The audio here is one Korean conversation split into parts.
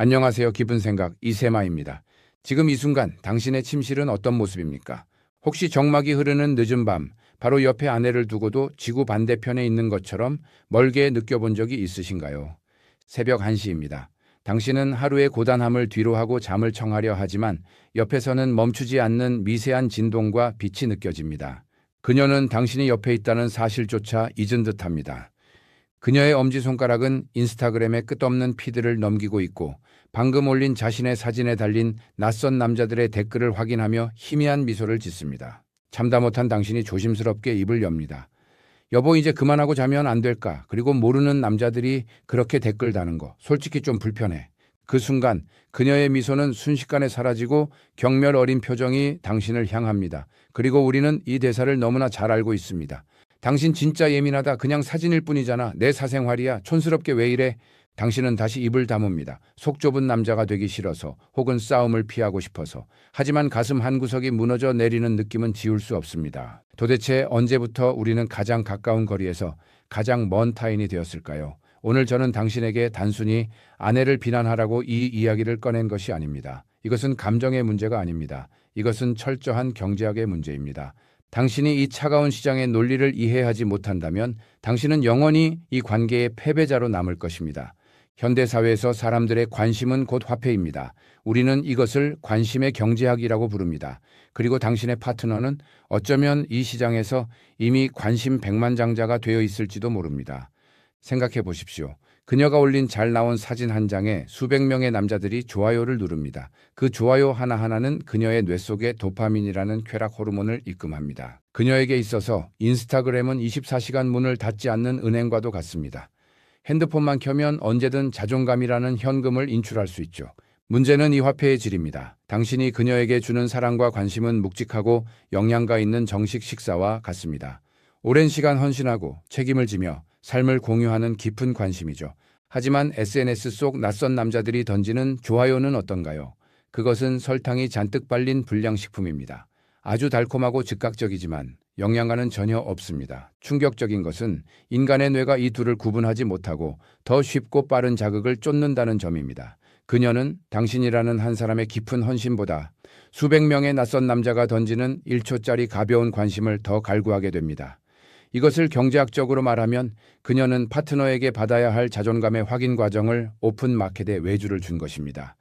안녕하세요. 기쁜 생각 이세마입니다. 지금 이 순간 당신의 침실은 어떤 모습입니까? 혹시 정막이 흐르는 늦은 밤, 바로 옆에 아내를 두고도 지구 반대편에 있는 것처럼 멀게 느껴본 적이 있으신가요? 새벽 1시입니다. 당신은 하루의 고단함을 뒤로하고 잠을 청하려 하지만 옆에서는 멈추지 않는 미세한 진동과 빛이 느껴집니다. 그녀는 당신이 옆에 있다는 사실조차 잊은 듯합니다. 그녀의 엄지손가락은 인스타그램의 끝없는 피드를 넘기고 있고 방금 올린 자신의 사진에 달린 낯선 남자들의 댓글을 확인하며 희미한 미소를 짓습니다. 참다 못한 당신이 조심스럽게 입을 엽니다. 여보, 이제 그만하고 자면 안 될까? 그리고 모르는 남자들이 그렇게 댓글 다는 거 솔직히 좀 불편해. 그 순간 그녀의 미소는 순식간에 사라지고 경멸 어린 표정이 당신을 향합니다. 그리고 우리는 이 대사를 너무나 잘 알고 있습니다. 당신 진짜 예민하다. 그냥 사진일 뿐이잖아. 내 사생활이야. 촌스럽게 왜 이래? 당신은 다시 입을 다뭅니다. 속 좁은 남자가 되기 싫어서 혹은 싸움을 피하고 싶어서. 하지만 가슴 한구석이 무너져 내리는 느낌은 지울 수 없습니다. 도대체 언제부터 우리는 가장 가까운 거리에서 가장 먼 타인이 되었을까요? 오늘 저는 당신에게 단순히 아내를 비난하라고 이 이야기를 꺼낸 것이 아닙니다. 이것은 감정의 문제가 아닙니다. 이것은 철저한 경제학의 문제입니다. 당신이 이 차가운 시장의 논리를 이해하지 못한다면 당신은 영원히 이 관계의 패배자로 남을 것입니다. 현대사회에서 사람들의 관심은 곧 화폐입니다. 우리는 이것을 관심의 경제학이라고 부릅니다. 그리고 당신의 파트너는 어쩌면 이 시장에서 이미 관심 백만장자가 되어 있을지도 모릅니다. 생각해 보십시오. 그녀가 올린 잘 나온 사진 한 장에 수백 명의 남자들이 좋아요를 누릅니다. 그 좋아요 하나하나는 그녀의 뇌 속에 도파민이라는 쾌락 호르몬을 입금합니다. 그녀에게 있어서 인스타그램은 24시간 문을 닫지 않는 은행과도 같습니다. 핸드폰만 켜면 언제든 자존감이라는 현금을 인출할 수 있죠. 문제는 이 화폐의 질입니다. 당신이 그녀에게 주는 사랑과 관심은 묵직하고 영양가 있는 정식 식사와 같습니다. 오랜 시간 헌신하고 책임을 지며 삶을 공유하는 깊은 관심이죠. 하지만 SNS 속 낯선 남자들이 던지는 좋아요는 어떤가요? 그것은 설탕이 잔뜩 발린 불량식품입니다. 아주 달콤하고 즉각적이지만 영양가는 전혀 없습니다. 충격적인 것은 인간의 뇌가 이 둘을 구분하지 못하고 더 쉽고 빠른 자극을 쫓는다는 점입니다. 그녀는 당신이라는 한 사람의 깊은 헌신보다 수백 명의 낯선 남자가 던지는 1초짜리 가벼운 관심을 더 갈구하게 됩니다. 이것을 경제학적으로 말하면 그녀는 파트너에게 받아야 할 자존감의 확인 과정을 오픈 마켓에 외주를 준 것입니다.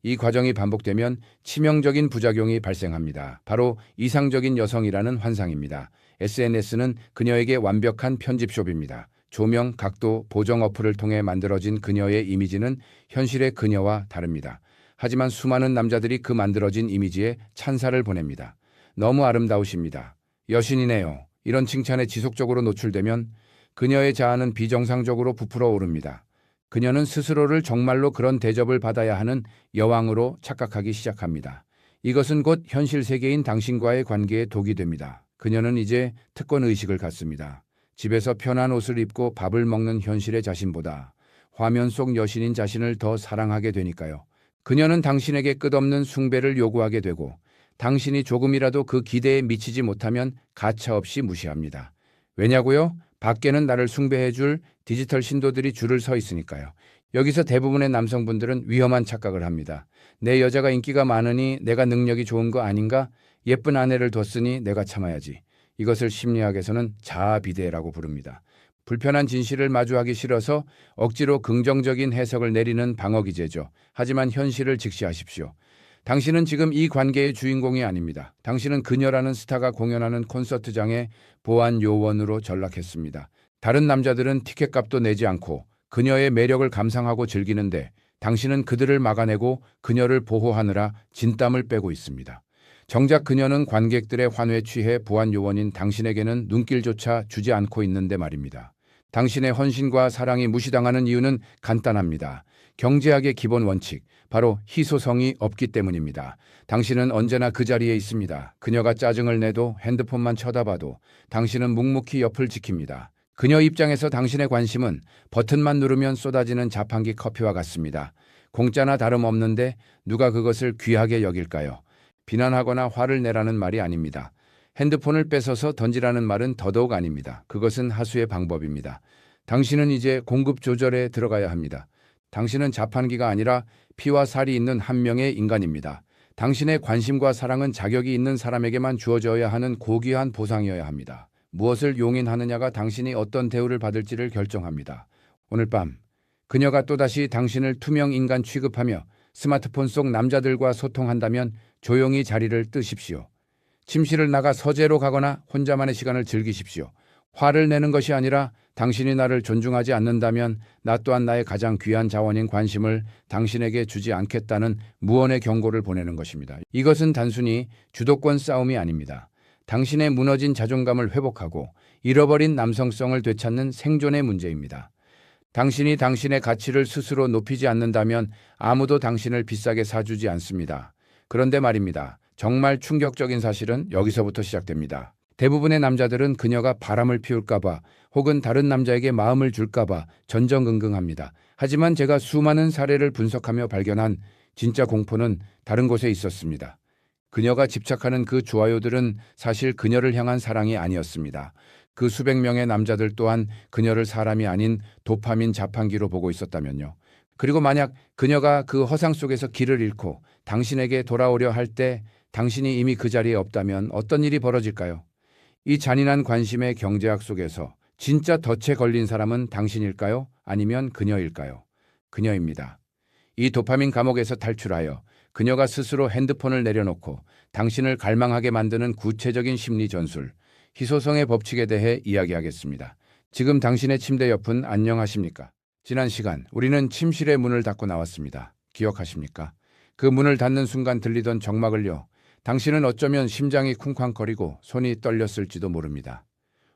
이 과정이 반복되면 치명적인 부작용이 발생합니다. 바로 이상적인 여성이라는 환상입니다. SNS는 그녀에게 완벽한 편집숍입니다. 조명, 각도, 보정 어플을 통해 만들어진 그녀의 이미지는 현실의 그녀와 다릅니다. 하지만 수많은 남자들이 그 만들어진 이미지에 찬사를 보냅니다. 너무 아름다우십니다. 여신이네요. 이런 칭찬에 지속적으로 노출되면 그녀의 자아는 비정상적으로 부풀어 오릅니다. 그녀는 스스로를 정말로 그런 대접을 받아야 하는 여왕으로 착각하기 시작합니다. 이것은 곧 현실 세계인 당신과의 관계에 독이 됩니다. 그녀는 이제 특권의식을 갖습니다. 집에서 편한 옷을 입고 밥을 먹는 현실의 자신보다 화면 속 여신인 자신을 더 사랑하게 되니까요. 그녀는 당신에게 끝없는 숭배를 요구하게 되고 당신이 조금이라도 그 기대에 미치지 못하면 가차없이 무시합니다. 왜냐고요? 밖에는 나를 숭배해줄 디지털 신도들이 줄을 서 있으니까요. 여기서 대부분의 남성분들은 위험한 착각을 합니다. 내 여자가 인기가 많으니 내가 능력이 좋은 거 아닌가? 예쁜 아내를 뒀으니 내가 참아야지. 이것을 심리학에서는 자아비대라고 부릅니다. 불편한 진실을 마주하기 싫어서 억지로 긍정적인 해석을 내리는 방어기제죠. 하지만 현실을 직시하십시오. 당신은 지금 이 관계의 주인공이 아닙니다. 당신은 그녀라는 스타가 공연하는 콘서트장의 보안 요원으로 전락했습니다. 다른 남자들은 티켓값도 내지 않고 그녀의 매력을 감상하고 즐기는데 당신은 그들을 막아내고 그녀를 보호하느라 진땀을 빼고 있습니다. 정작 그녀는 관객들의 환호에 취해 보안 요원인 당신에게는 눈길조차 주지 않고 있는데 말입니다. 당신의 헌신과 사랑이 무시당하는 이유는 간단합니다. 경제학의 기본 원칙, 바로 희소성이 없기 때문입니다. 당신은 언제나 그 자리에 있습니다. 그녀가 짜증을 내도 핸드폰만 쳐다봐도 당신은 묵묵히 옆을 지킵니다. 그녀 입장에서 당신의 관심은 버튼만 누르면 쏟아지는 자판기 커피와 같습니다. 공짜나 다름없는데 누가 그것을 귀하게 여길까요? 비난하거나 화를 내라는 말이 아닙니다. 핸드폰을 뺏어서 던지라는 말은 더더욱 아닙니다. 그것은 하수의 방법입니다. 당신은 이제 공급 조절에 들어가야 합니다. 당신은 자판기가 아니라 피와 살이 있는 한 명의 인간입니다. 당신의 관심과 사랑은 자격이 있는 사람에게만 주어져야 하는 고귀한 보상이어야 합니다. 무엇을 용인하느냐가 당신이 어떤 대우를 받을지를 결정합니다. 오늘 밤 그녀가 또다시 당신을 투명 인간 취급하며 스마트폰 속 남자들과 소통한다면 조용히 자리를 뜨십시오. 침실을 나가 서재로 가거나 혼자만의 시간을 즐기십시오. 화를 내는 것이 아니라 당신이 나를 존중하지 않는다면 나 또한 나의 가장 귀한 자원인 관심을 당신에게 주지 않겠다는 무언의 경고를 보내는 것입니다. 이것은 단순히 주도권 싸움이 아닙니다. 당신의 무너진 자존감을 회복하고 잃어버린 남성성을 되찾는 생존의 문제입니다. 당신이 당신의 가치를 스스로 높이지 않는다면 아무도 당신을 비싸게 사주지 않습니다. 그런데 말입니다. 정말 충격적인 사실은 여기서부터 시작됩니다. 대부분의 남자들은 그녀가 바람을 피울까봐 혹은 다른 남자에게 마음을 줄까봐 전전긍긍합니다. 하지만 제가 수많은 사례를 분석하며 발견한 진짜 공포는 다른 곳에 있었습니다. 그녀가 집착하는 그 좋아요들은 사실 그녀를 향한 사랑이 아니었습니다. 그 수백 명의 남자들 또한 그녀를 사람이 아닌 도파민 자판기로 보고 있었다면요. 그리고 만약 그녀가 그 허상 속에서 길을 잃고 당신에게 돌아오려 할 때 당신이 이미 그 자리에 없다면 어떤 일이 벌어질까요? 이 잔인한 관심의 경제학 속에서 진짜 덫에 걸린 사람은 당신일까요? 아니면 그녀일까요? 그녀입니다. 이 도파민 감옥에서 탈출하여 그녀가 스스로 핸드폰을 내려놓고 당신을 갈망하게 만드는 구체적인 심리 전술, 희소성의 법칙에 대해 이야기하겠습니다. 지금 당신의 침대 옆은 안녕하십니까? 지난 시간 우리는 침실의 문을 닫고 나왔습니다. 기억하십니까? 그 문을 닫는 순간 들리던 정막을요. 당신은 어쩌면 심장이 쿵쾅거리고 손이 떨렸을지도 모릅니다.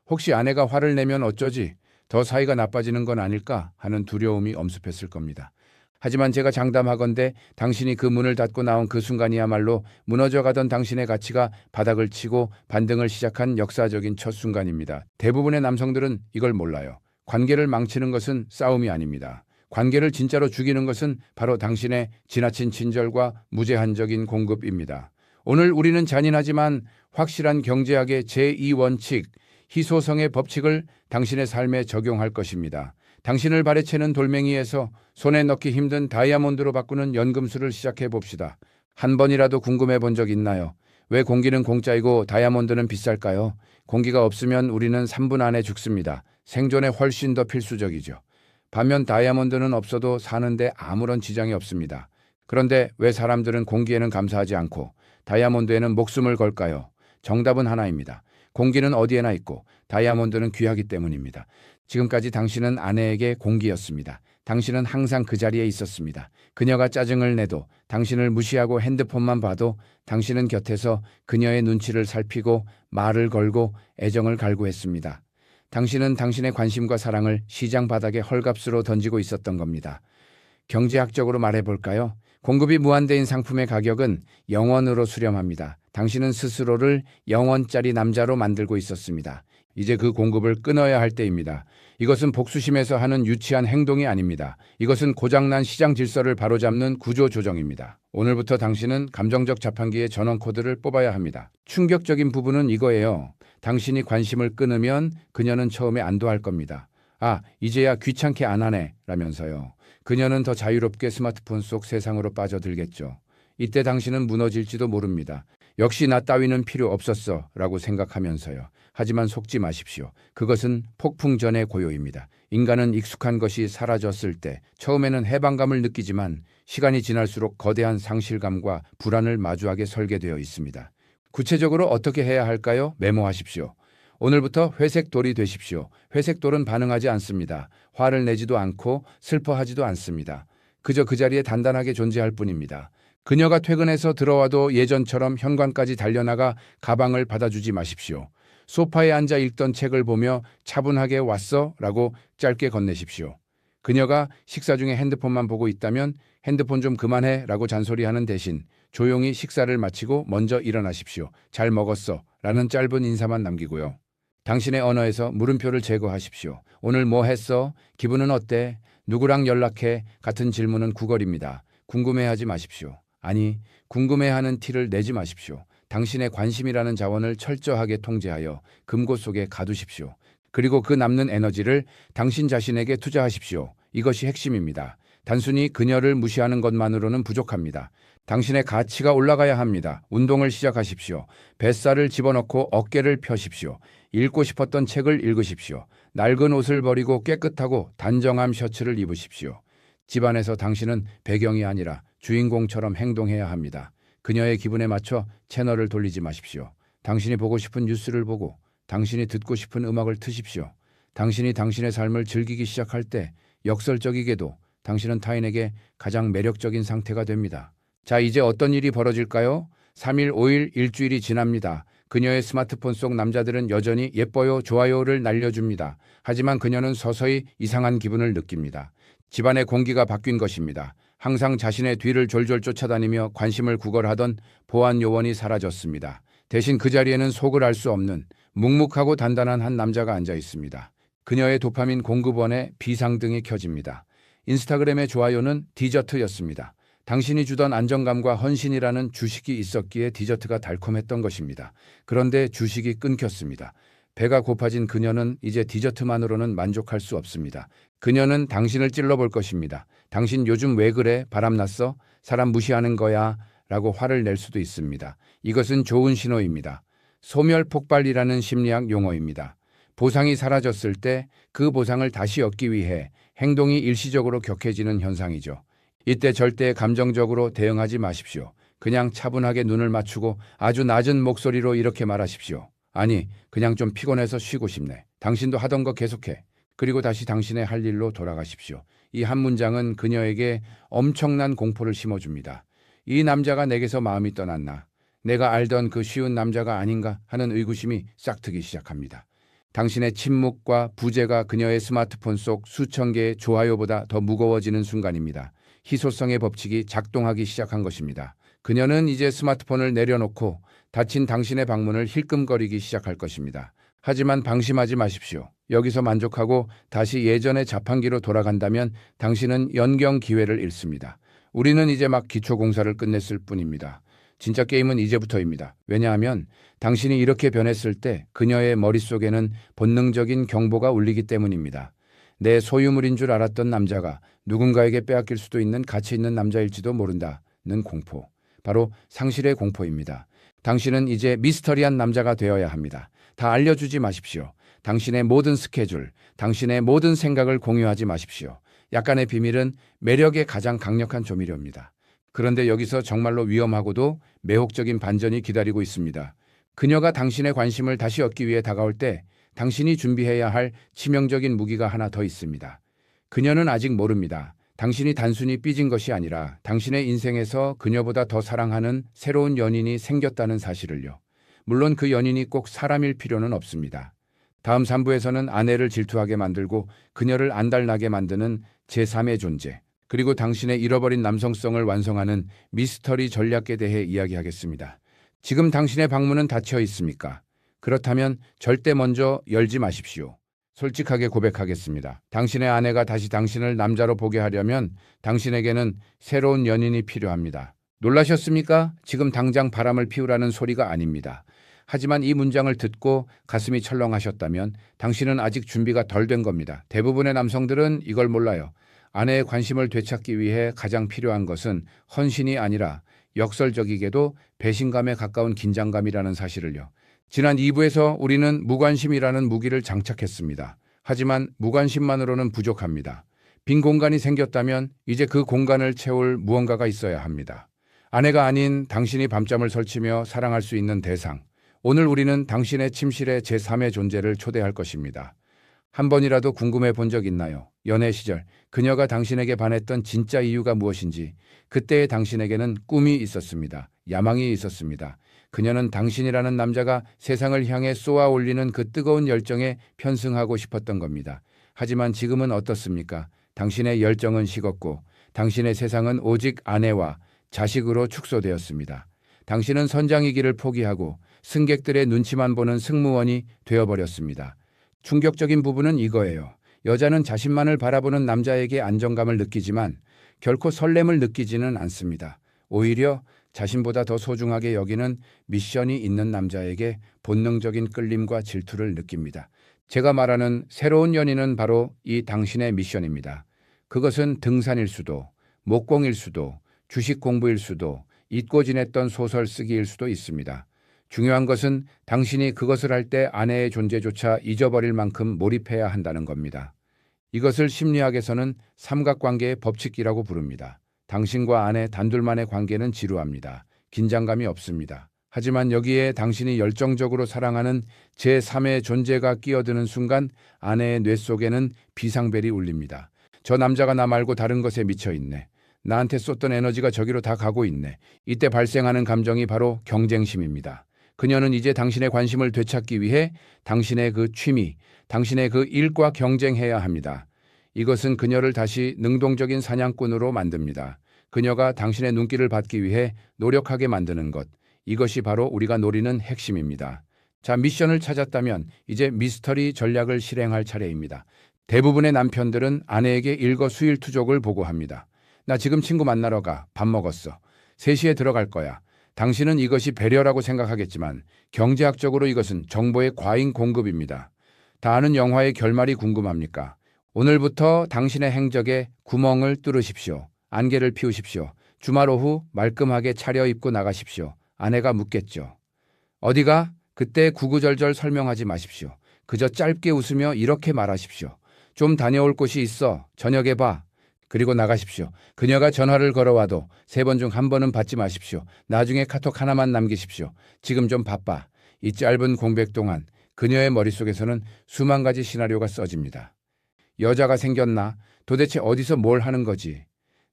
혹시 아내가 화를 내면 어쩌지? 더 사이가 나빠지는 건 아닐까 하는 두려움이 엄습했을 겁니다. 하지만 제가 장담하건대 당신이 그 문을 닫고 나온 그 순간이야말로 무너져가던 당신의 가치가 바닥을 치고 반등을 시작한 역사적인 첫 순간입니다. 대부분의 남성들은 이걸 몰라요. 관계를 망치는 것은 싸움이 아닙니다. 관계를 진짜로 죽이는 것은 바로 당신의 지나친 친절과 무제한적인 공급입니다. 오늘 우리는 잔인하지만 확실한 경제학의 제2원칙, 희소성의 법칙을 당신의 삶에 적용할 것입니다. 당신을 발에 채는 돌멩이에서 손에 넣기 힘든 다이아몬드로 바꾸는 연금술을 시작해 봅시다. 한 번이라도 궁금해 본 적 있나요? 왜 공기는 공짜이고 다이아몬드는 비쌀까요? 공기가 없으면 우리는 3분 안에 죽습니다. 생존에 훨씬 더 필수적이죠. 반면 다이아몬드는 없어도 사는데 아무런 지장이 없습니다. 그런데 왜 사람들은 공기에는 감사하지 않고 다이아몬드에는 목숨을 걸까요? 정답은 하나입니다. 공기는 어디에나 있고 다이아몬드는 귀하기 때문입니다. 지금까지 당신은 아내에게 공기였습니다. 당신은 항상 그 자리에 있었습니다. 그녀가 짜증을 내도 당신을 무시하고 핸드폰만 봐도 당신은 곁에서 그녀의 눈치를 살피고 말을 걸고 애정을 갈구했습니다. 당신은 당신의 관심과 사랑을 시장 바닥에 헐값으로 던지고 있었던 겁니다. 경제학적으로 말해볼까요? 공급이 무한대인 상품의 가격은 영원으로 수렴합니다. 당신은 스스로를 영원짜리 남자로 만들고 있었습니다. 이제 그 공급을 끊어야 할 때입니다. 이것은 복수심에서 하는 유치한 행동이 아닙니다. 이것은 고장난 시장 질서를 바로잡는 구조 조정입니다. 오늘부터 당신은 감정적 자판기의 전원 코드를 뽑아야 합니다. 충격적인 부분은 이거예요. 당신이 관심을 끊으면 그녀는 처음에 안도할 겁니다. 아, 이제야 귀찮게 안 하네 라면서요. 그녀는 더 자유롭게 스마트폰 속 세상으로 빠져들겠죠. 이때 당신은 무너질지도 모릅니다. 역시 나 따위는 필요 없었어 라고 생각하면서요. 하지만 속지 마십시오. 그것은 폭풍 전의 고요입니다. 인간은 익숙한 것이 사라졌을 때 처음에는 해방감을 느끼지만 시간이 지날수록 거대한 상실감과 불안을 마주하게 설계되어 있습니다. 구체적으로 어떻게 해야 할까요? 메모하십시오. 오늘부터 회색 돌이 되십시오. 회색 돌은 반응하지 않습니다. 화를 내지도 않고 슬퍼하지도 않습니다. 그저 그 자리에 단단하게 존재할 뿐입니다. 그녀가 퇴근해서 들어와도 예전처럼 현관까지 달려나가 가방을 받아주지 마십시오. 소파에 앉아 읽던 책을 보며 차분하게 왔어? 라고 짧게 건네십시오. 그녀가 식사 중에 핸드폰만 보고 있다면 핸드폰 좀 그만해 라고 잔소리하는 대신 조용히 식사를 마치고 먼저 일어나십시오. 잘 먹었어 라는 짧은 인사만 남기고요. 당신의 언어에서 물음표를 제거하십시오. 오늘 뭐 했어? 기분은 어때? 누구랑 연락해? 같은 질문은 구걸입니다. 궁금해하지 마십시오. 아니, 궁금해하는 티를 내지 마십시오. 당신의 관심이라는 자원을 철저하게 통제하여 금고 속에 가두십시오. 그리고 그 남는 에너지를 당신 자신에게 투자하십시오. 이것이 핵심입니다. 단순히 그녀를 무시하는 것만으로는 부족합니다. 당신의 가치가 올라가야 합니다. 운동을 시작하십시오. 뱃살을 집어넣고 어깨를 펴십시오. 읽고 싶었던 책을 읽으십시오. 낡은 옷을 버리고 깨끗하고 단정한 셔츠를 입으십시오. 집안에서 당신은 배경이 아니라 주인공처럼 행동해야 합니다. 그녀의 기분에 맞춰 채널을 돌리지 마십시오. 당신이 보고 싶은 뉴스를 보고 당신이 듣고 싶은 음악을 트십시오. 당신이 당신의 삶을 즐기기 시작할 때 역설적이게도 당신은 타인에게 가장 매력적인 상태가 됩니다. 자, 이제 어떤 일이 벌어질까요? 3일, 5일, 일주일이 지납니다. 그녀의 스마트폰 속 남자들은 여전히 예뻐요, 좋아요를 날려줍니다. 하지만 그녀는 서서히 이상한 기분을 느낍니다. 집안의 공기가 바뀐 것입니다. 항상 자신의 뒤를 졸졸 쫓아다니며 관심을 구걸하던 보안 요원이 사라졌습니다. 대신 그 자리에는 속을 알 수 없는 묵묵하고 단단한 한 남자가 앉아 있습니다. 그녀의 도파민 공급원에 비상등이 켜집니다. 인스타그램의 좋아요는 디저트였습니다. 당신이 주던 안정감과 헌신이라는 주식이 있었기에 디저트가 달콤했던 것입니다. 그런데 주식이 끊겼습니다. 배가 고파진 그녀는 이제 디저트만으로는 만족할 수 없습니다. 그녀는 당신을 찔러볼 것입니다. 당신 요즘 왜 그래? 바람났어? 사람 무시하는 거야? 라고 화를 낼 수도 있습니다. 이것은 좋은 신호입니다. 소멸 폭발이라는 심리학 용어입니다. 보상이 사라졌을 때 그 보상을 다시 얻기 위해 행동이 일시적으로 격해지는 현상이죠. 이때 절대 감정적으로 대응하지 마십시오. 그냥 차분하게 눈을 맞추고 아주 낮은 목소리로 이렇게 말하십시오. 아니, 그냥 좀 피곤해서 쉬고 싶네. 당신도 하던 거 계속해. 그리고 다시 당신의 할 일로 돌아가십시오. 이 한 문장은 그녀에게 엄청난 공포를 심어줍니다. 이 남자가 내게서 마음이 떠났나? 내가 알던 그 쉬운 남자가 아닌가 하는 의구심이 싹트기 시작합니다. 당신의 침묵과 부재가 그녀의 스마트폰 속 수천 개의 좋아요보다 더 무거워지는 순간입니다. 희소성의 법칙이 작동하기 시작한 것입니다. 그녀는 이제 스마트폰을 내려놓고 닫힌 당신의 방문을 힐끔거리기 시작할 것입니다. 하지만 방심하지 마십시오. 여기서 만족하고 다시 예전의 자판기로 돌아간다면 당신은 연경 기회를 잃습니다. 우리는 이제 막 기초공사를 끝냈을 뿐입니다. 진짜 게임은 이제부터입니다. 왜냐하면 당신이 이렇게 변했을 때 그녀의 머릿속에는 본능적인 경보가 울리기 때문입니다. 내 소유물인 줄 알았던 남자가 누군가에게 빼앗길 수도 있는 가치 있는 남자일지도 모른다는 공포. 바로 상실의 공포입니다. 당신은 이제 미스터리한 남자가 되어야 합니다. 다 알려주지 마십시오. 당신의 모든 스케줄, 당신의 모든 생각을 공유하지 마십시오. 약간의 비밀은 매력의 가장 강력한 조미료입니다. 그런데 여기서 정말로 위험하고도 매혹적인 반전이 기다리고 있습니다. 그녀가 당신의 관심을 다시 얻기 위해 다가올 때 당신이 준비해야 할 치명적인 무기가 하나 더 있습니다. 그녀는 아직 모릅니다. 당신이 단순히 삐진 것이 아니라 당신의 인생에서 그녀보다 더 사랑하는 새로운 연인이 생겼다는 사실을요. 물론 그 연인이 꼭 사람일 필요는 없습니다. 다음 3부에서는 아내를 질투하게 만들고 그녀를 안달나게 만드는 제3의 존재, 그리고 당신의 잃어버린 남성성을 완성하는 미스터리 전략에 대해 이야기하겠습니다. 지금 당신의 방문은 닫혀 있습니까? 그렇다면 절대 먼저 열지 마십시오. 솔직하게 고백하겠습니다. 당신의 아내가 다시 당신을 남자로 보게 하려면 당신에게는 새로운 연인이 필요합니다. 놀라셨습니까? 지금 당장 바람을 피우라는 소리가 아닙니다. 하지만 이 문장을 듣고 가슴이 철렁하셨다면 당신은 아직 준비가 덜 된 겁니다. 대부분의 남성들은 이걸 몰라요. 아내의 관심을 되찾기 위해 가장 필요한 것은 헌신이 아니라 역설적이게도 배신감에 가까운 긴장감이라는 사실을요. 지난 2부에서 우리는 무관심이라는 무기를 장착했습니다. 하지만 무관심만으로는 부족합니다. 빈 공간이 생겼다면 이제 그 공간을 채울 무언가가 있어야 합니다. 아내가 아닌 당신이 밤잠을 설치며 사랑할 수 있는 대상. 오늘 우리는 당신의 침실에 제3의 존재를 초대할 것입니다. 한 번이라도 궁금해 본 적 있나요? 연애 시절 그녀가 당신에게 반했던 진짜 이유가 무엇인지. 그때의 당신에게는 꿈이 있었습니다. 야망이 있었습니다. 그녀는 당신이라는 남자가 세상을 향해 쏘아 올리는 그 뜨거운 열정에 편승하고 싶었던 겁니다. 하지만 지금은 어떻습니까? 당신의 열정은 식었고 당신의 세상은 오직 아내와 자식으로 축소되었습니다. 당신은 선장이기를 포기하고 승객들의 눈치만 보는 승무원이 되어버렸습니다. 충격적인 부분은 이거예요. 여자는 자신만을 바라보는 남자에게 안정감을 느끼지만 결코 설렘을 느끼지는 않습니다. 오히려 자신보다 더 소중하게 여기는 미션이 있는 남자에게 본능적인 끌림과 질투를 느낍니다. 제가 말하는 새로운 연인은 바로 이 당신의 미션입니다. 그것은 등산일 수도, 목공일 수도, 주식 공부일 수도, 잊고 지냈던 소설 쓰기일 수도 있습니다. 중요한 것은 당신이 그것을 할 때 아내의 존재조차 잊어버릴 만큼 몰입해야 한다는 겁니다. 이것을 심리학에서는 삼각관계의 법칙이라고 부릅니다. 당신과 아내 단둘만의 관계는 지루합니다. 긴장감이 없습니다. 하지만 여기에 당신이 열정적으로 사랑하는 제3의 존재가 끼어드는 순간 아내의 뇌 속에는 비상벨이 울립니다. 저 남자가 나 말고 다른 것에 미쳐 있네. 나한테 쏟던 에너지가 저기로 다 가고 있네. 이때 발생하는 감정이 바로 경쟁심입니다. 그녀는 이제 당신의 관심을 되찾기 위해 당신의 그 취미, 당신의 그 일과 경쟁해야 합니다. 이것은 그녀를 다시 능동적인 사냥꾼으로 만듭니다. 그녀가 당신의 눈길을 받기 위해 노력하게 만드는 것. 이것이 바로 우리가 노리는 핵심입니다. 자, 미션을 찾았다면 이제 미스터리 전략을 실행할 차례입니다. 대부분의 남편들은 아내에게 일거수일투족을 보고합니다. 나 지금 친구 만나러 가. 밥 먹었어. 3시에 들어갈 거야. 당신은 이것이 배려라고 생각하겠지만 경제학적으로 이것은 정보의 과잉 공급입니다. 다 아는 영화의 결말이 궁금합니까? 오늘부터 당신의 행적에 구멍을 뚫으십시오. 안개를 피우십시오. 주말 오후 말끔하게 차려입고 나가십시오. 아내가 묻겠죠. 어디가? 그때 구구절절 설명하지 마십시오. 그저 짧게 웃으며 이렇게 말하십시오. 좀 다녀올 곳이 있어. 저녁에 봐. 그리고 나가십시오. 그녀가 전화를 걸어와도 3번 중 1번은 받지 마십시오. 나중에 카톡 하나만 남기십시오. 지금 좀 바빠. 이 짧은 공백 동안 그녀의 머릿속에서는 수만 가지 시나리오가 써집니다. 여자가 생겼나? 도대체 어디서 뭘 하는 거지?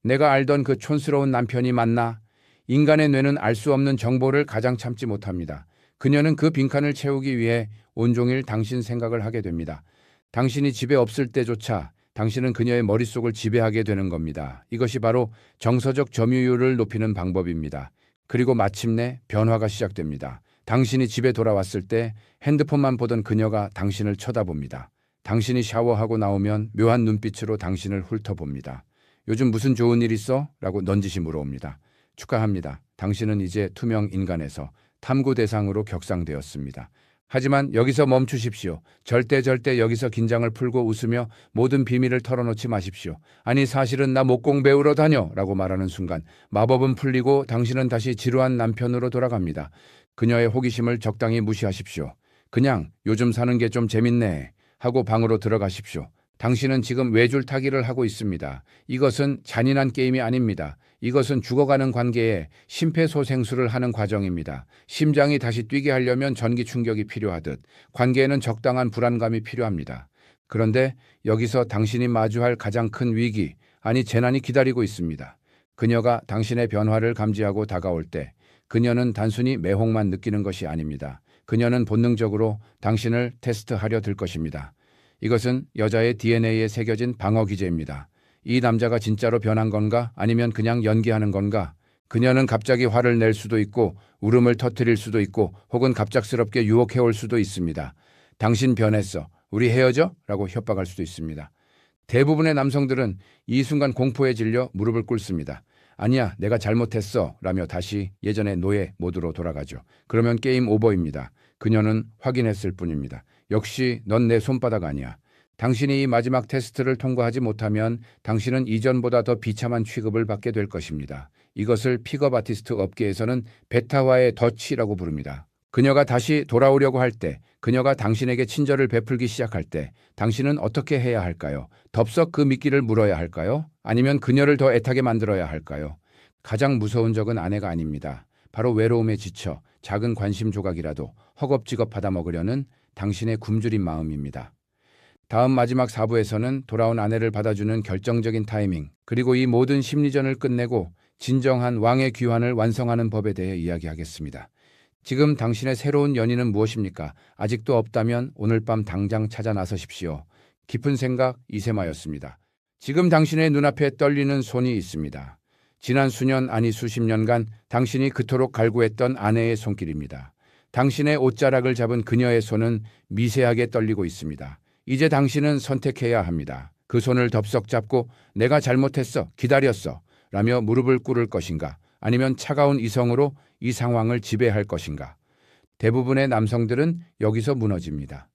내가 알던 그 촌스러운 남편이 맞나? 인간의 뇌는 알 수 없는 정보를 가장 참지 못합니다. 그녀는 그 빈칸을 채우기 위해 온종일 당신 생각을 하게 됩니다. 당신이 집에 없을 때조차 당신은 그녀의 머릿속을 지배하게 되는 겁니다. 이것이 바로 정서적 점유율을 높이는 방법입니다. 그리고 마침내 변화가 시작됩니다. 당신이 집에 돌아왔을 때 핸드폰만 보던 그녀가 당신을 쳐다봅니다. 당신이 샤워하고 나오면 묘한 눈빛으로 당신을 훑어봅니다. 요즘 무슨 좋은 일 있어? 라고 넌지시 물어옵니다. 축하합니다. 당신은 이제 투명 인간에서 탐구 대상으로 격상되었습니다. 하지만 여기서 멈추십시오. 절대 여기서 긴장을 풀고 웃으며 모든 비밀을 털어놓지 마십시오. 아니 사실은 나 목공 배우러 다녀 라고 말하는 순간 마법은 풀리고 당신은 다시 지루한 남편으로 돌아갑니다. 그녀의 호기심을 적당히 무시하십시오. 그냥 요즘 사는 게 좀 재밌네 하고 방으로 들어가십시오. 당신은 지금 외줄타기를 하고 있습니다. 이것은 잔인한 게임이 아닙니다. 이것은 죽어가는 관계에 심폐소생술을 하는 과정입니다. 심장이 다시 뛰게 하려면 전기 충격이 필요하듯 관계에는 적당한 불안감이 필요합니다. 그런데 여기서 당신이 마주할 가장 큰 위기, 아니 재난이 기다리고 있습니다. 그녀가 당신의 변화를 감지하고 다가올 때 그녀는 단순히 매혹만 느끼는 것이 아닙니다. 그녀는 본능적으로 당신을 테스트하려 들 것입니다. 이것은 여자의 DNA에 새겨진 방어 기제입니다. 이 남자가 진짜로 변한 건가? 아니면 그냥 연기하는 건가? 그녀는 갑자기 화를 낼 수도 있고 울음을 터뜨릴 수도 있고 혹은 갑작스럽게 유혹해올 수도 있습니다. 당신 변했어. 우리 헤어져? 라고 협박할 수도 있습니다. 대부분의 남성들은 이 순간 공포에 질려 무릎을 꿇습니다. 아니야, 내가 잘못했어. 라며 다시 예전의 노예 모드로 돌아가죠. 그러면 게임 오버입니다. 그녀는 확인했을 뿐입니다. 역시 넌 내 손바닥 아니야. 당신이 이 마지막 테스트를 통과하지 못하면 당신은 이전보다 더 비참한 취급을 받게 될 것입니다. 이것을 픽업 아티스트 업계에서는 베타화의 덫이라고 부릅니다. 그녀가 다시 돌아오려고 할 때, 그녀가 당신에게 친절을 베풀기 시작할 때 당신은 어떻게 해야 할까요? 덥석 그 미끼를 물어야 할까요? 아니면 그녀를 더 애타게 만들어야 할까요? 가장 무서운 적은 아내가 아닙니다. 바로 외로움에 지쳐 작은 관심 조각이라도 허겁지겁 받아먹으려는 당신의 굶주린 마음입니다. 다음 마지막 4부에서는 돌아온 아내를 받아주는 결정적인 타이밍, 그리고 이 모든 심리전을 끝내고 진정한 왕의 귀환을 완성하는 법에 대해 이야기하겠습니다. 지금 당신의 새로운 연인은 무엇입니까? 아직도 없다면 오늘 밤 당장 찾아 나서십시오. 깊은 생각 이세마였습니다. 지금 당신의 눈앞에 떨리는 손이 있습니다. 지난 수년 아니 수십 년간 당신이 그토록 갈구했던 아내의 손길입니다. 당신의 옷자락을 잡은 그녀의 손은 미세하게 떨리고 있습니다. 이제 당신은 선택해야 합니다. 그 손을 덥석 잡고 내가 잘못했어, 기다렸어 라며 무릎을 꿇을 것인가, 아니면 차가운 이성으로 이 상황을 지배할 것인가. 대부분의 남성들은 여기서 무너집니다.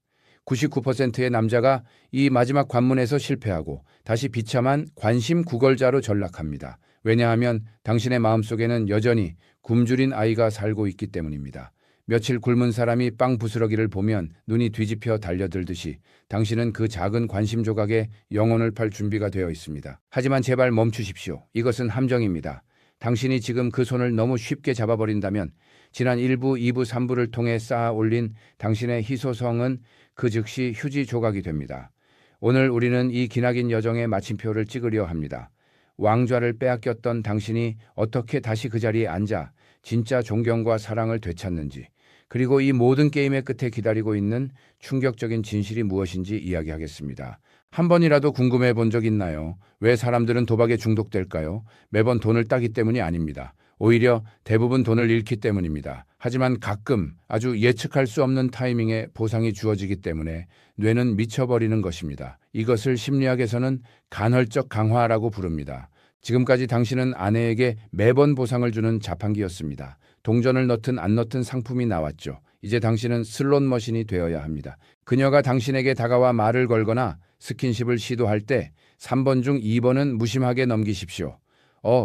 99%의 남자가 이 마지막 관문에서 실패하고 다시 비참한 관심 구걸자로 전락합니다. 왜냐하면 당신의 마음속에는 여전히 굶주린 아이가 살고 있기 때문입니다. 며칠 굶은 사람이 빵 부스러기를 보면 눈이 뒤집혀 달려들듯이 당신은 그 작은 관심 조각에 영혼을 팔 준비가 되어 있습니다. 하지만 제발 멈추십시오. 이것은 함정입니다. 당신이 지금 그 손을 너무 쉽게 잡아버린다면 지난 1부, 2부, 3부를 통해 쌓아 올린 당신의 희소성은 그 즉시 휴지 조각이 됩니다. 오늘 우리는 이 기나긴 여정의 마침표를 찍으려 합니다. 왕좌를 빼앗겼던 당신이 어떻게 다시 그 자리에 앉아 진짜 존경과 사랑을 되찾는지, 그리고 이 모든 게임의 끝에 기다리고 있는 충격적인 진실이 무엇인지 이야기하겠습니다. 한 번이라도 궁금해 본 적 있나요? 왜 사람들은 도박에 중독될까요? 매번 돈을 따기 때문이 아닙니다. 오히려 대부분 돈을 잃기 때문입니다. 하지만 가끔 아주 예측할 수 없는 타이밍에 보상이 주어지기 때문에 뇌는 미쳐버리는 것입니다. 이것을 심리학에서는 간헐적 강화라고 부릅니다. 지금까지 당신은 아내에게 매번 보상을 주는 자판기였습니다. 동전을 넣든 안 넣든 상품이 나왔죠. 이제 당신은 슬롯 머신이 되어야 합니다. 그녀가 당신에게 다가와 말을 걸거나 스킨십을 시도할 때 3번 중 2번은 무심하게 넘기십시오.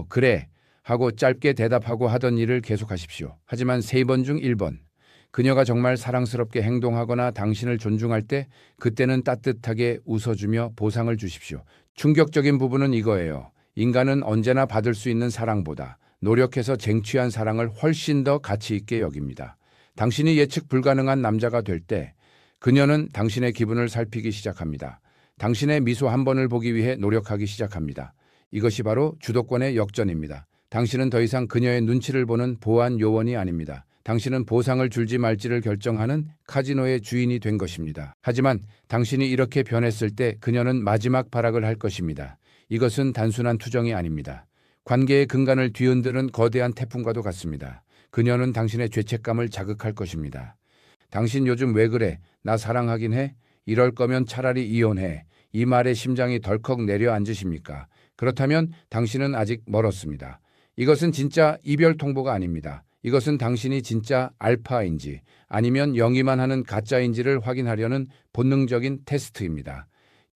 그래 하고 짧게 대답하고 하던 일을 계속하십시오. 하지만 3번 중 1번. 그녀가 정말 사랑스럽게 행동하거나 당신을 존중할 때 그때는 따뜻하게 웃어주며 보상을 주십시오. 충격적인 부분은 이거예요. 인간은 언제나 받을 수 있는 사랑보다 노력해서 쟁취한 사랑을 훨씬 더 가치 있게 여깁니다. 당신이 예측 불가능한 남자가 될 때 그녀는 당신의 기분을 살피기 시작합니다. 당신의 미소 한 번을 보기 위해 노력하기 시작합니다. 이것이 바로 주도권의 역전입니다. 당신은 더 이상 그녀의 눈치를 보는 보안 요원이 아닙니다. 당신은 보상을 줄지 말지를 결정하는 카지노의 주인이 된 것입니다. 하지만 당신이 이렇게 변했을 때 그녀는 마지막 발악을 할 것입니다. 이것은 단순한 투정이 아닙니다. 관계의 근간을 뒤흔드는 거대한 태풍과도 같습니다. 그녀는 당신의 죄책감을 자극할 것입니다. 당신 요즘 왜 그래? 나 사랑하긴 해? 이럴 거면 차라리 이혼해. 이 말에 심장이 덜컥 내려앉으십니까? 그렇다면 당신은 아직 멀었습니다. 이것은 진짜 이별 통보가 아닙니다. 이것은 당신이 진짜 알파인지 아니면 영위만 하는 가짜인지를 확인하려는 본능적인 테스트입니다.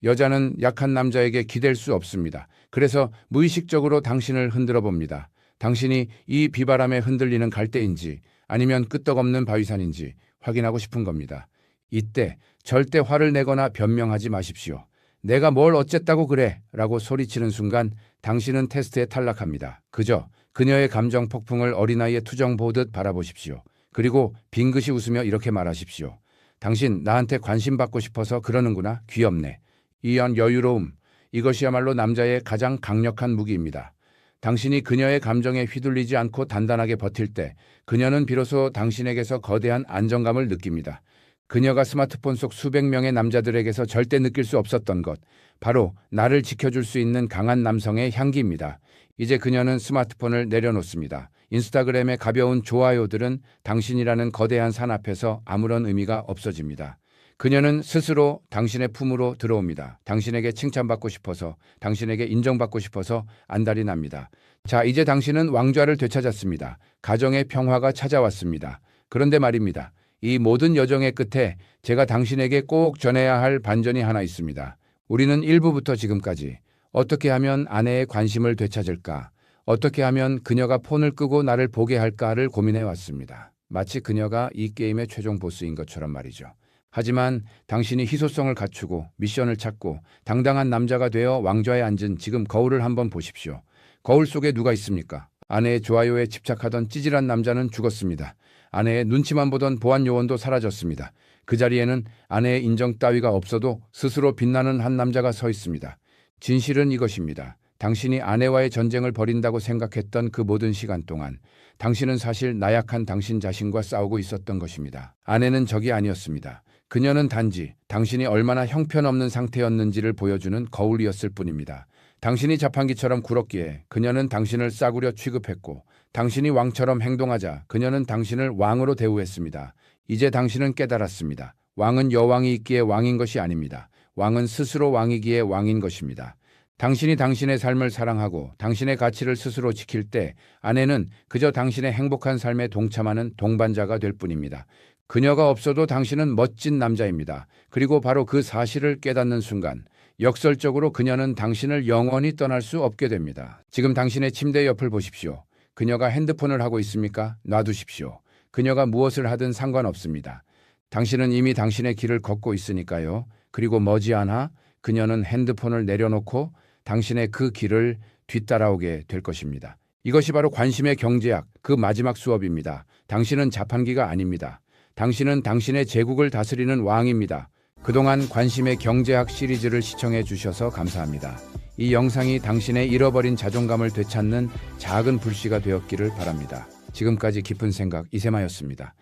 여자는 약한 남자에게 기댈 수 없습니다. 그래서 무의식적으로 당신을 흔들어 봅니다. 당신이 이 비바람에 흔들리는 갈대인지 아니면 끄떡없는 바위산인지 확인하고 싶은 겁니다. 이때 절대 화를 내거나 변명하지 마십시오. 내가 뭘 어쨌다고 그래 라고 소리치는 순간 당신은 테스트에 탈락합니다. 그저 그녀의 감정 폭풍을 어린아이의 투정 보듯 바라보십시오. 그리고 빙긋이 웃으며 이렇게 말하십시오. 당신 나한테 관심 받고 싶어서 그러는구나. 귀엽네. 이런 여유로움, 이것이야말로 남자의 가장 강력한 무기입니다. 당신이 그녀의 감정에 휘둘리지 않고 단단하게 버틸 때 그녀는 비로소 당신에게서 거대한 안정감을 느낍니다. 그녀가 스마트폰 속 수백 명의 남자들에게서 절대 느낄 수 없었던 것, 바로 나를 지켜줄 수 있는 강한 남성의 향기입니다. 이제 그녀는 스마트폰을 내려놓습니다. 인스타그램의 가벼운 좋아요들은 당신이라는 거대한 산 앞에서 아무런 의미가 없어집니다. 그녀는 스스로 당신의 품으로 들어옵니다. 당신에게 칭찬받고 싶어서, 당신에게 인정받고 싶어서 안달이 납니다. 자, 이제 당신은 왕좌를 되찾았습니다. 가정의 평화가 찾아왔습니다. 그런데 말입니다. 이 모든 여정의 끝에 제가 당신에게 꼭 전해야 할 반전이 하나 있습니다. 우리는 1부부터 지금까지 어떻게 하면 아내의 관심을 되찾을까? 어떻게 하면 그녀가 폰을 끄고 나를 보게 할까를 고민해 왔습니다. 마치 그녀가 이 게임의 최종 보스인 것처럼 말이죠. 하지만 당신이 희소성을 갖추고 미션을 찾고 당당한 남자가 되어 왕좌에 앉은 지금 거울을 한번 보십시오. 거울 속에 누가 있습니까? 아내의 좋아요에 집착하던 찌질한 남자는 죽었습니다. 아내의 눈치만 보던 보안 요원도 사라졌습니다. 그 자리에는 아내의 인정 따위가 없어도 스스로 빛나는 한 남자가 서 있습니다. 진실은 이것입니다. 당신이 아내와의 전쟁을 벌인다고 생각했던 그 모든 시간 동안 당신은 사실 나약한 당신 자신과 싸우고 있었던 것입니다. 아내는 적이 아니었습니다. 그녀는 단지 당신이 얼마나 형편없는 상태였는지를 보여주는 거울이었을 뿐입니다. 당신이 자판기처럼 굴었기에 그녀는 당신을 싸구려 취급했고, 당신이 왕처럼 행동하자 그녀는 당신을 왕으로 대우했습니다. 이제 당신은 깨달았습니다. 왕은 여왕이 있기에 왕인 것이 아닙니다. 왕은 스스로 왕이기에 왕인 것입니다. 당신이 당신의 삶을 사랑하고 당신의 가치를 스스로 지킬 때 아내는 그저 당신의 행복한 삶에 동참하는 동반자가 될 뿐입니다. 그녀가 없어도 당신은 멋진 남자입니다. 그리고 바로 그 사실을 깨닫는 순간 역설적으로 그녀는 당신을 영원히 떠날 수 없게 됩니다. 지금 당신의 침대 옆을 보십시오. 그녀가 핸드폰을 하고 있습니까? 놔두십시오. 그녀가 무엇을 하든 상관없습니다. 당신은 이미 당신의 길을 걷고 있으니까요. 그리고 머지않아 그녀는 핸드폰을 내려놓고 당신의 그 길을 뒤따라오게 될 것입니다. 이것이 바로 관심의 경제학, 그 마지막 수업입니다. 당신은 자판기가 아닙니다. 당신은 당신의 제국을 다스리는 왕입니다. 그동안 관심의 경제학 시리즈를 시청해 주셔서 감사합니다. 이 영상이 당신의 잃어버린 자존감을 되찾는 작은 불씨가 되었기를 바랍니다. 지금까지 깊은 생각 이세마였습니다.